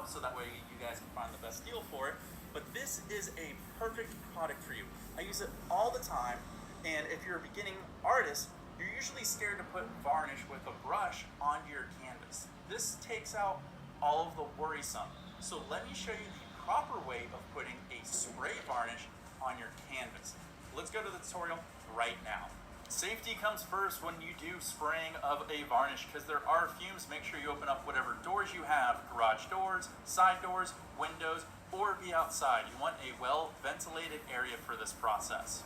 below so that way you guys can find the best deal for it. But this is a perfect product for you. I use it all the time, and if you're a beginning artist, you're usually scared to put varnish with a brush onto your canvas. This takes out all of the worrisome. So let me show you the proper way of putting a spray varnish on your canvas. Let's go to the tutorial right now. Safety comes first when you do spraying of a varnish, because there are fumes. Make sure you open up whatever doors you have, garage doors, side doors, windows, or be outside. You want a well-ventilated area for this process.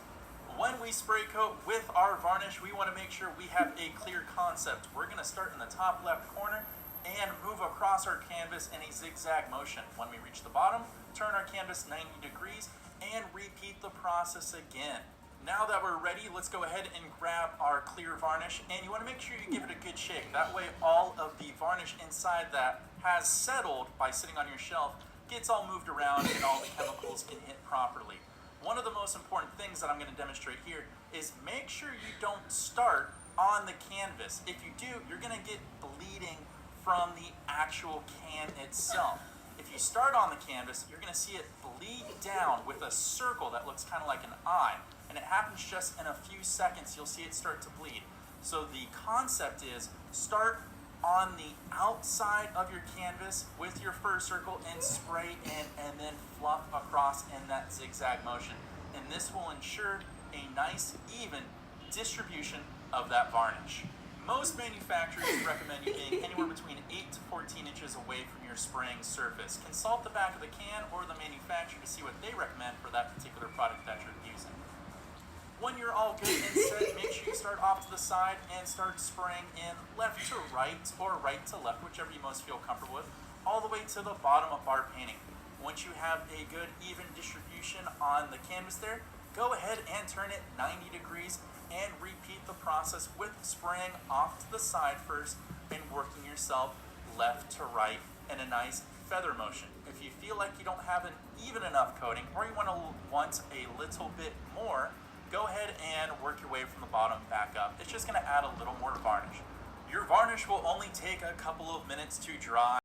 When we spray coat with our varnish, we want to make sure we have a clear concept. We're going to start in the top left corner and move across our canvas in a zigzag motion. When we reach the bottom, turn our canvas 90 degrees and repeat the process again. Now that we're ready, let's go ahead and grab our clear varnish, and you want to make sure you give it a good shake. That way all of the varnish inside that has settled by sitting on your shelf gets all moved around and all the chemicals can hit properly. One of the most important things that I'm going to demonstrate here is make sure you don't start on the canvas. If you do, you're going to get bleeding from the actual can itself. If you start on the canvas, you're going to see it bleed down with a circle that looks kind of like an eye. And it happens just in a few seconds. You'll see it start to bleed. So the concept is start on the outside of your canvas with your first circle and spray in and then fluff across in that zigzag motion. And this will ensure a nice, even distribution of that varnish. Most manufacturers recommend you being anywhere between 8 to 14 inches away from your spraying surface. Consult the back of the can or the manufacturer to see what they recommend for that particular product that you're using. When you're all good and set, make sure you start off to the side and start spraying in left to right or right to left, whichever you most feel comfortable with, all the way to the bottom of our painting. Once you have a good even distribution on the canvas there, go ahead and turn it 90 degrees and repeat the process with spraying off to the side first and working yourself left to right in a nice feather motion. If you feel like you don't have an even enough coating or you want a little bit more, go ahead and work your way from the bottom back up. It's just going to add a little more varnish. Your varnish will only take a couple of minutes to dry.